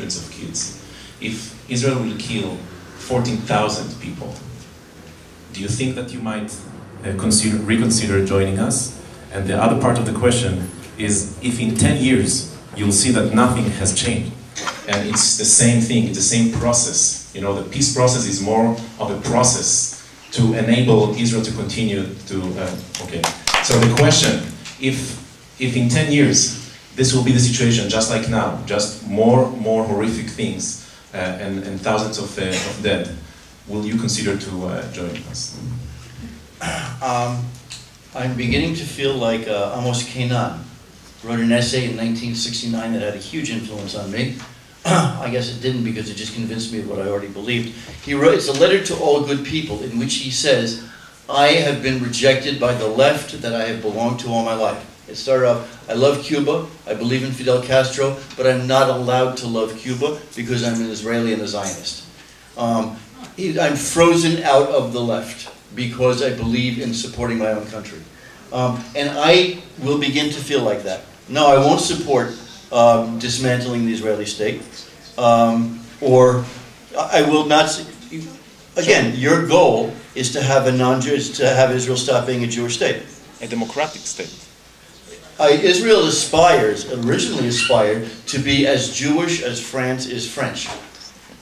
hundreds of kids. If Israel will kill 14,000 people, do you think that you might reconsider joining us? And the other part of the question is, if in 10 years you'll see that nothing has changed, and it's the same thing, it's the same process. You know, the peace process is more of a process to enable Israel to continue to, okay. So the question, if in 10 years this will be the situation just like now, just more horrific things and thousands of dead, will you consider to join us? I'm beginning to feel like Amos Kenan wrote an essay in 1969 that had a huge influence on me. I guess it didn't, because it just convinced me of what I already believed. He wrote, it's a letter to all good people, in which he says, I have been rejected by the left that I have belonged to all my life. It started off, I love Cuba, I believe in Fidel Castro, but I'm not allowed to love Cuba because I'm an Israeli and a Zionist. I'm frozen out of the left because I believe in supporting my own country. And I will begin to feel like that. No, I won't support dismantling the Israeli state, or I will not. Again, your goal is to have Israel stop being a Jewish state, a democratic state. Israel originally aspired to be as Jewish as France is French.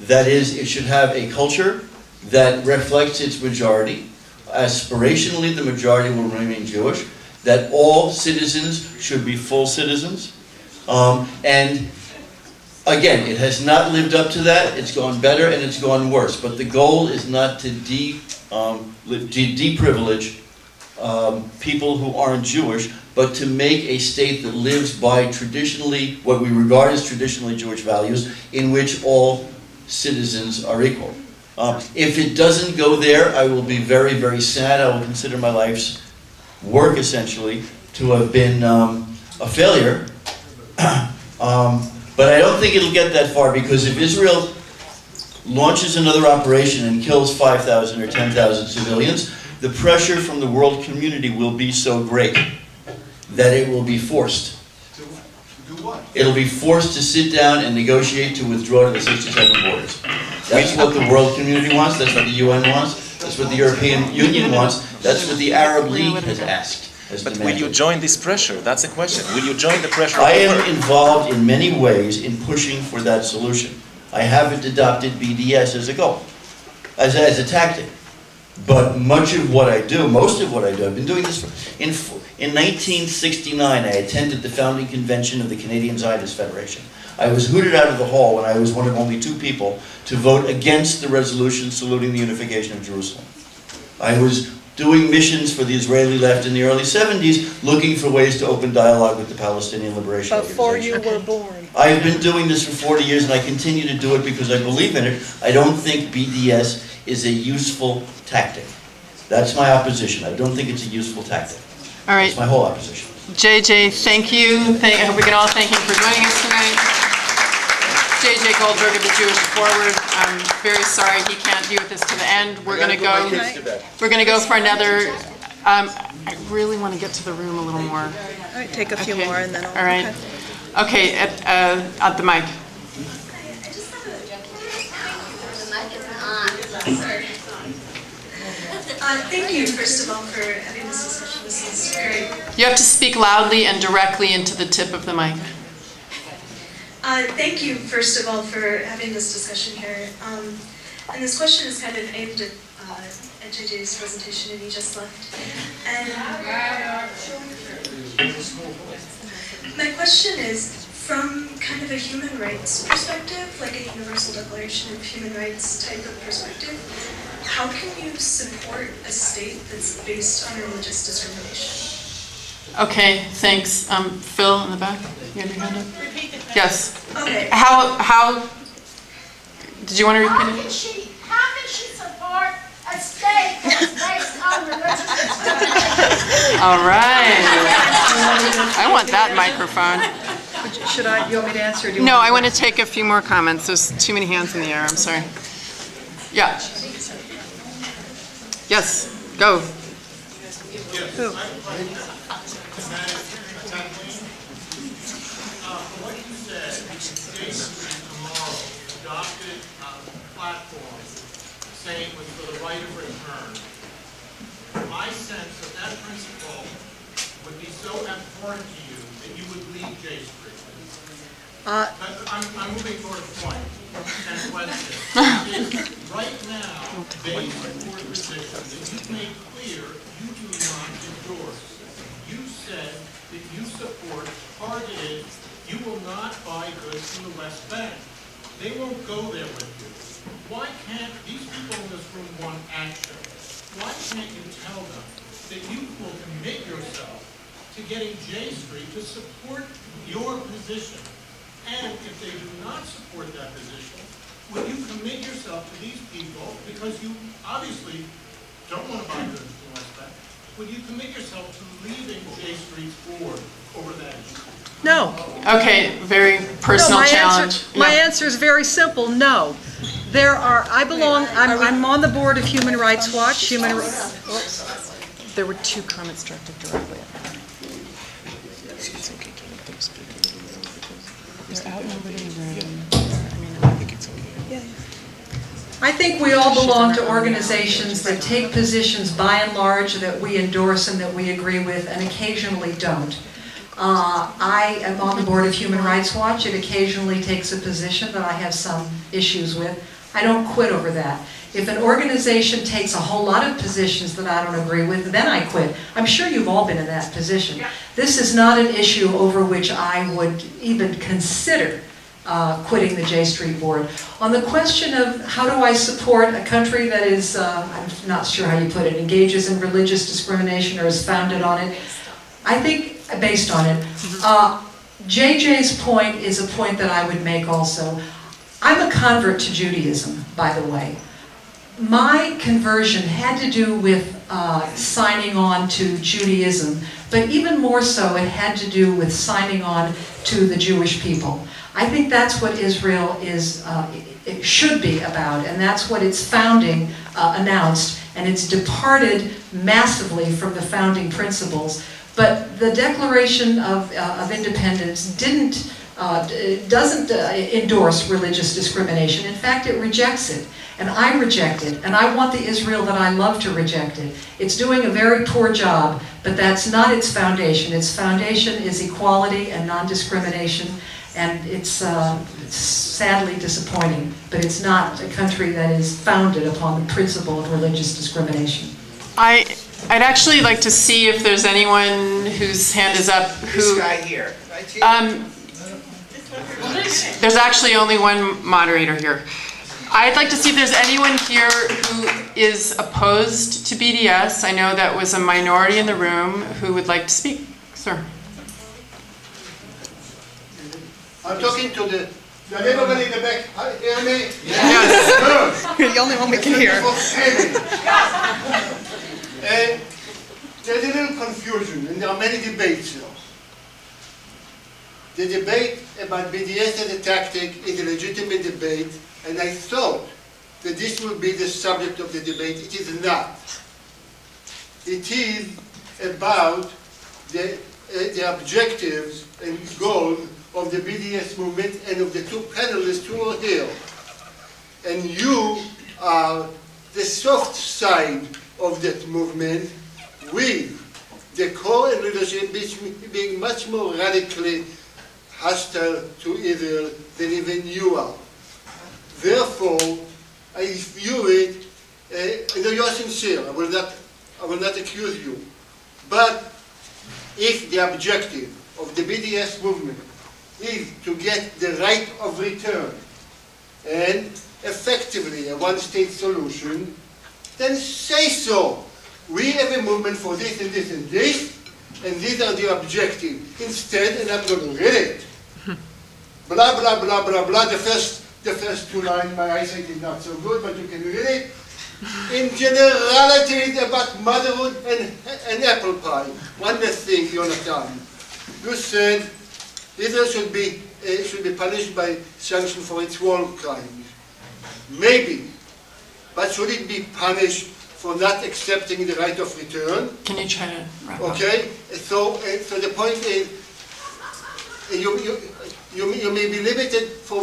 That is, it should have a culture that reflects its majority. Aspirationally, the majority will remain Jewish. That all citizens should be full citizens. And again, it has not lived up to that. It's gone better and it's gone worse. But the goal is not to deprivilege people who aren't Jewish, but to make a state that lives by traditionally, what we regard as traditionally Jewish values, in which all citizens are equal. If it doesn't go there, I will be very, very sad. I will consider my life's work, essentially, to have been a failure. But I don't think it'll get that far, because if Israel launches another operation and kills 5,000 or 10,000 civilians, the pressure from the world community will be so great that it will be forced. It'll be forced to sit down and negotiate to withdraw to the 67 borders. That's what the world community wants, that's what the UN wants, that's what the European Union wants, that's what the Arab League has asked. But will you join this pressure? That's the question. Will you join the pressure? I am involved in many ways in pushing for that solution. I haven't adopted BDS as a goal, as a tactic. But much of what I do, most of what I do, I've been doing this in 1969, I attended the founding convention of the Canadian Zionist Federation. I was hooted out of the hall when I was one of only 2 people to vote against the resolution saluting the unification of Jerusalem. I was doing missions for the Israeli left in the early 70s, looking for ways to open dialogue with the Palestinian Liberation Before Organization. you were born. I've been doing this for 40 years and I continue to do it because I believe in it. I don't think BDS is a useful tactic. That's my opposition. I don't think it's a useful tactic. All right. That's my whole opposition. JJ, thank you. I hope we can all thank you for joining us tonight. JJ Goldberg of the Jewish Forward. I'm very sorry he can't be with us to the end. We're going to go. We're going to go for another. I really want to get to the room a little more. All right, take a few more and then I'll. All right. Okay, at the mic. Thank you, first of all, for having this discussion. This is great. You have to speak loudly and directly into the tip of the mic. Thank you, first of all, for having this discussion here. And this question is kind of aimed at JJ's presentation, and he just left. And my question is, from kind of a human rights perspective, like a Universal Declaration of Human Rights type of perspective, how can you support a state that's based on religious discrimination? Okay, thanks. Phil in the back, you have your hand up? Repeat the question. Yes. Okay. How, did you want to repeat it? How can she support a state that's based on religious discrimination? All right. I want that microphone. You want me to answer? Or do you No, want I want to take a few more comments. There's too many hands in the air. I'm sorry. Yeah. Yes, go. Who? I sense that that principle would be so abhorrent to you that you would leave J Street. But I'm moving toward a point and a question. Right now, based on your position that you've made clear you do not endorse. You said that you support targeted, you will not buy goods from the West Bank. They won't go there with you. Why can't these people in this room want action? Why can't you tell them that you will commit yourself to getting J Street to support your position? And if they do not support that position, will you commit yourself to these people, because you obviously don't want to buy goods from West Bank, will you commit yourself to leaving J Street's board over that issue? No. Okay, very personal challenge. My answer is very simple, no. There are, I'm on the board of Human Rights Watch. There were two comments directed directly at me. They're outnumbered in the room. I think it's okay. I think we all belong to organizations that take positions by and large that we endorse and that we agree with, and occasionally don't. I am on the board of Human Rights Watch. It occasionally takes a position that I have some issues with. I don't quit over that. If an organization takes a whole lot of positions that I don't agree with, then I quit. I'm sure you've all been in that position. This is not an issue over which I would even consider quitting the J Street board. On the question of how do I support a country that is, I'm not sure how you put it, engages in religious discrimination or is founded on it, I think, based on it, JJ's point is a point that I would make also. I'm a convert to Judaism, by the way. My conversion had to do with signing on to Judaism, but even more so it had to do with signing on to the Jewish people. I think that's what Israel is, it should be about, and that's what its founding announced, and it's departed massively from the founding principles. But the Declaration of Independence doesn't endorse religious discrimination. In fact, it rejects it. And I reject it. And I want the Israel that I love to reject it. It's doing a very poor job, but that's not its foundation. Its foundation is equality and non-discrimination. And it's sadly disappointing. But it's not a country that is founded upon the principle of religious discrimination. I'd actually like to see if there's anyone whose hand is up who... This guy here. Right here. There's actually only one moderator here. I'd like to see if there's anyone here who is opposed to BDS. I know that was a minority in the room who would like to speak. Sir. I'm talking to the everybody in the back. Hear me? Yes. You're the only one we can hear. There's a little confusion, and there are many debates now. The debate about BDS as a tactic is a legitimate debate, and I thought that this would be the subject of the debate. It is not. It is about the objectives and goals of the BDS movement and of the two panelists who are here. And you are the soft side of that movement, with the core and leadership being much more radically hostile to Israel than even you are. Therefore, I view it, I know you are sincere, I will not accuse you, but if the objective of the BDS movement is to get the right of return and effectively a one-state solution, then say so. We have a movement for this and this and this, and these are the objectives. Instead, and I'm going to read it, blah, blah, blah, blah, blah, the first two lines, my eyesight is not so good, but you can read it. In generalities about motherhood and apple pie. One last thing, Jonathan. You said Israel should be punished by sanctions for its war crimes. Maybe, but should it be punished for not accepting the right of return? Can you try to wrap up? Okay, so the point is, you may be limited for